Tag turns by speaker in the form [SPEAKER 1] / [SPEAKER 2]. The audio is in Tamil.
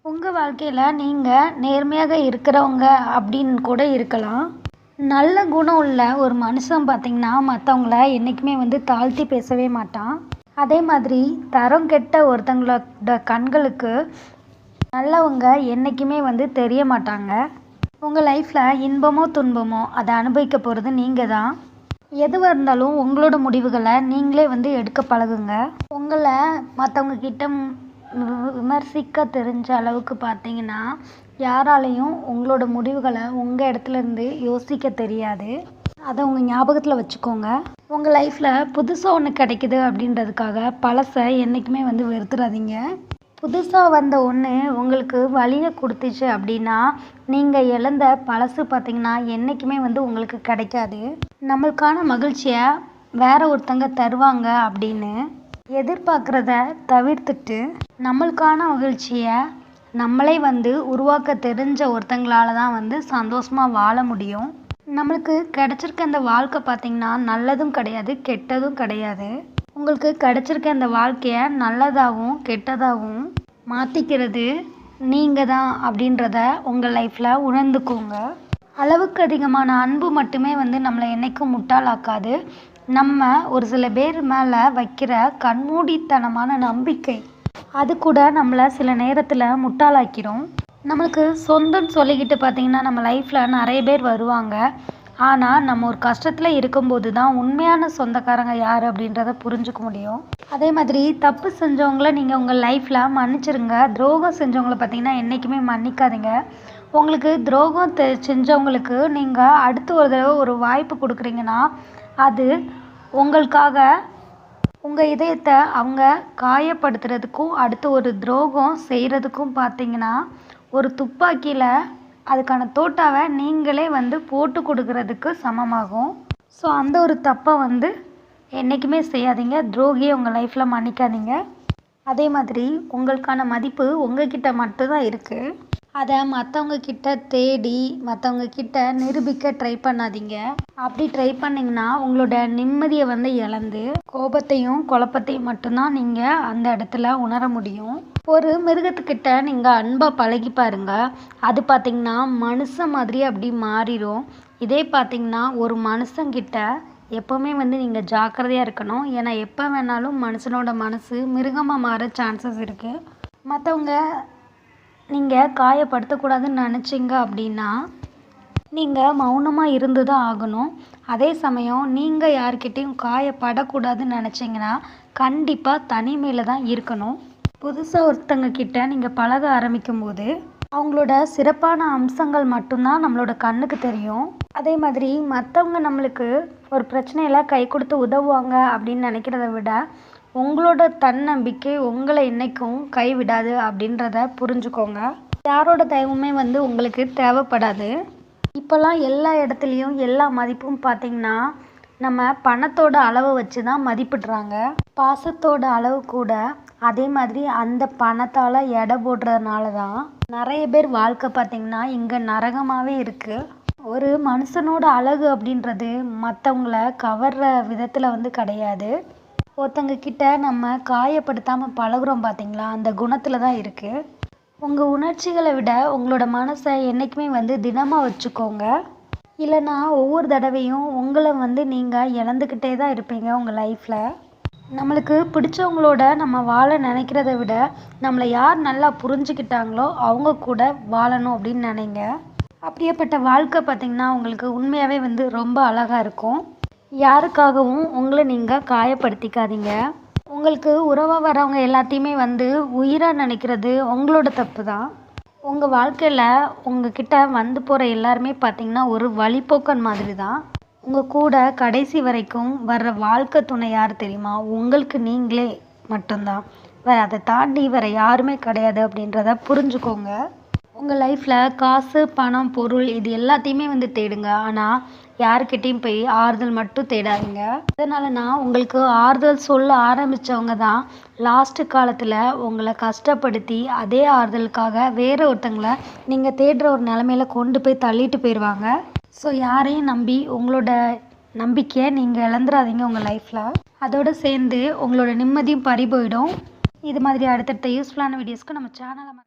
[SPEAKER 1] உங்கள் வாழ்க்கையில் நீங்கள் நேர்மையாக இருக்கிறவங்க அப்படின்னு கூட இருக்கலாம். நல்ல குணம் உள்ள ஒரு மனுஷன் பார்த்திங்கன்னா மற்றவங்கள என்றைக்குமே தாழ்த்தி பேசவே மாட்டான். அதே மாதிரி தரம் கெட்ட ஒருத்தங்களோட கண்களுக்கு நல்லவங்க என்றைக்குமே தெரிய மாட்டாங்க. உங்கள் லைஃப்பில் இன்பமோ துன்பமோ அதை அனுபவிக்க போகிறது நீங்கள் தான். எதுவாக இருந்தாலும் உங்களோட முடிவுகளை நீங்களே எடுக்க பழகுங்க. உங்களை மற்றவங்க கிட்ட விமர்சிக்க தெரிஞ்ச அளவுக்கு பார்த்தீங்கன்னா யாராலையும் உங்களோட முடிவுகளை உங்கள் இடத்துலேருந்து யோசிக்க தெரியாது. அதை உங்கள் ஞாபகத்தில் வச்சுக்கோங்க. உங்கள் லைஃப்பில் புதுசாக ஒன்று கிடைக்குது அப்படின்றதுக்காக பழசை என்றைக்குமே வெறுத்துறாதீங்க. புதுசாக வந்த ஒன்று உங்களுக்கு வலியை கொடுத்துச்சு அப்படின்னா நீங்கள் இழந்த பழசு பார்த்திங்கன்னா என்றைக்குமே உங்களுக்கு கிடைக்காது. நம்மளுக்கான மகிழ்ச்சியை வேற ஒருத்தங்க தருவாங்க அப்படின்னு எதிர்பார்க்குறத தவிர்த்துட்டு நம்மளுக்கான மகிழ்ச்சியை நம்மளே உருவாக்க தெரிஞ்ச ஒருத்தங்களால தான் சந்தோஷமாக வாழ முடியும். நம்மளுக்கு கிடச்சிருக்க அந்த வாழ்க்கை பார்த்திங்கன்னா நல்லதும் கிடையாது கெட்டதும் கிடையாது. உங்களுக்கு கிடச்சிருக்க அந்த வாழ்க்கையை நல்லதாகவும் கெட்டதாகவும் மாற்றிக்கிறது நீங்கள் தான் அப்படின்றத உங்கள் லைஃப்பில் உணர்ந்துக்கோங்க. அளவுக்கு அதிகமான அன்பு மட்டுமே நம்மளை என்றைக்கும் முட்டாளாக்காது. நம்ம ஒரு சில பேர் மேலே வைக்கிற கண்மூடித்தனமான நம்பிக்கை அது கூட நம்மளை சில நேரத்தில் முட்டாளாக்கிரும். நம்மளுக்கு சொந்தம்னு சொல்லிக்கிட்டு பார்த்திங்கன்னா நம்ம லைஃப்பில் நிறைய பேர் வருவாங்க. ஆனால் நம்ம ஒரு கஷ்டத்தில் இருக்கும்போது தான் உண்மையான சொந்தக்காரங்க யார் அப்படின்றத புரிஞ்சுக்க முடியும். அதே மாதிரி தப்பு செஞ்சவங்கள நீங்கள் உங்கள் லைஃப்பில் மன்னிச்சிருங்க. துரோகம் செஞ்சவங்கள பார்த்திங்கன்னா என்றைக்குமே மன்னிக்காதீங்க. உங்களுக்கு துரோகம் செஞ்சவங்களுக்கு நீங்கள் அடுத்து ஒரு தடவை ஒரு வாய்ப்பு கொடுக்குறீங்கன்னா அது உங்களுக்காக உங்கள் இதயத்தை அவங்க காயப்படுத்துறதுக்கும் அடுத்து ஒரு துரோகம் செய்கிறதுக்கும் பார்த்திங்கன்னா ஒரு துப்பாக்கியில் அதுக்கான தோட்டாவை நீங்களே போட்டு கொடுக்கறதுக்கு சமமாகும். ஸோ அந்த ஒரு தப்பை என்றைக்குமே செய்யாதீங்க. துரோகியை உங்கள் லைஃப்பில் மன்னிக்காதீங்க. அதே மாதிரி உங்களுக்கான மதிப்பு உங்ககிட்ட மட்டும்தான் இருக்குது. அதை மற்றவங்க கிட்ட தேடி மற்றவங்க கிட்ட நிரூபிக்க ட்ரை பண்ணாதீங்க. அப்படி ட்ரை பண்ணிங்கன்னா உங்களோட நிம்மதியை இழந்து கோபத்தையும் குழப்பத்தையும் மட்டும்தான் நீங்கள் அந்த இடத்துல உணர முடியும். ஒரு மிருகத்துக்கிட்ட நீங்கள் அன்பாக பழகி பாருங்க. அது பார்த்திங்கன்னா மனுஷன் மாதிரி அப்படி மாறிடும். இதே பார்த்திங்கன்னா ஒரு மனுஷங்கிட்ட எப்போவுமே நீங்கள் ஜாக்கிரதையாக இருக்கணும். ஏன்னா எப்போ வேணாலும் மனுஷனோட மனசு மிருகமாக மாற சான்சஸ் இருக்குது. மற்றவங்க நீங்கள் காயப்படுத்தக்கூடாதுன்னு நினச்சிங்க அப்படின்னா நீங்கள் மௌனமாக இருந்து தான் ஆகணும். அதே சமயம் நீங்கள் யார்கிட்டையும் காயப்படக்கூடாதுன்னு நினச்சிங்கன்னா கண்டிப்பாக தனிமையில் தான் இருக்கணும். புதுசாக ஒருத்தங்க கிட்ட நீங்கள் பழக ஆரம்பிக்கும் போது அவங்களோட சிறப்பான அம்சங்கள் மட்டும்தான் நம்மளோட கண்ணுக்கு தெரியும். அதே மாதிரி மற்றவங்க நம்மளுக்கு ஒரு பிரச்சனையில் கை கொடுத்து உதவுவாங்க அப்படின்னு நினைக்கிறத விட உங்களோட தன்னம்பிக்கை உங்களை என்றைக்கும் கைவிடாது அப்படின்றத புரிஞ்சுக்கோங்க. யாரோட தயவுமே உங்களுக்கு தேவைப்படாது. இப்போல்லாம் எல்லா இடத்துலையும் எல்லா மதிப்பும் பார்த்திங்கன்னா நம்ம பணத்தோட அளவை வச்சு தான் மதிப்பிடுறாங்க. பாசத்தோட அளவு கூட அதே மாதிரி அந்த பணத்தால் எடை போடுறதுனால தான் நிறைய பேர் வாழ்க்கை பார்த்திங்கன்னா இங்கே நரகமாகவே இருக்குது. ஒரு மனுஷனோட அழகு அப்படின்றது மற்றவங்கள கவர்ற விதத்தில் கிடையாது. ஒருத்தங்க கிட்ட நம்ம காயப்படுத்தாமல் பழகுறோம் பார்த்திங்களா, அந்த குணத்தில் தான் இருக்குது. உங்கள் உணர்ச்சிகளை விட உங்களோட மனசை என்றைக்குமே திடமாக வச்சுக்கோங்க. இல்லைனா ஒவ்வொரு தடவையும் உங்களை நீங்கள் இழந்துக்கிட்டே தான் இருப்பீங்க உங்கள் லைஃப்பில். நம்மளுக்கு பிடிச்சவங்களோட நம்ம வாழ நினைக்கிறத விட நம்மளை யார் நல்லா புரிஞ்சுக்கிட்டாங்களோ அவங்க கூட வாழணும் அப்படின்னு நினைங்க. அப்படியேப்பட்ட வாழ்க்கை பார்த்திங்கன்னா உங்களுக்கு உண்மையாகவே ரொம்ப அழகாக இருக்கும். யாருக்காகவும் உங்களை நீங்கள் காயப்படுத்திக்காதீங்க. உங்களுக்கு உறவாக வரவங்க எல்லாத்தையுமே உயிராக நினைக்கிறது உங்களோட தப்பு தான். உங்கள் வாழ்க்கையில் உங்ககிட்ட போகிற எல்லாருமே பார்த்திங்கன்னா ஒரு வழிப்போக்கன் மாதிரி தான். உங்கள் கூட கடைசி வரைக்கும் வர்ற வாழ்க்கை துணை யார் தெரியுமா? உங்களுக்கு நீங்களே மட்டும்தான். வேறு அதை தாண்டி வேறு யாருமே கிடையாது அப்படின்றத புரிஞ்சுக்கோங்க. உங்கள் லைஃப்பில் காசு பணம் பொருள் இது எல்லாத்தையுமே தேடுங்க. ஆனால் யாருக்கிட்டேயும் போய் ஆறுதல் மட்டும் தேடாதீங்க. அதனால நான் உங்களுக்கு ஆறுதல் சொல்ல ஆரம்பித்தவங்க தான் லாஸ்ட்டு காலத்தில் உங்களை கஷ்டப்படுத்தி அதே ஆறுதலுக்காக வேற ஒருத்தங்களை நீங்கள் தேடுற ஒரு நிலமையில கொண்டு போய் தள்ளிட்டு போயிடுவாங்க. ஸோ யாரையும் நம்பி உங்களோட நம்பிக்கையை நீங்கள் இழந்துடாதீங்க உங்கள் லைஃப்பில். அதோடு சேர்ந்து உங்களோட நிம்மதியும் பறி போயிடும். இது மாதிரி அடுத்தடுத்த யூஸ்ஃபுல்லான வீடியோஸ்க்கு நம்ம சேனலை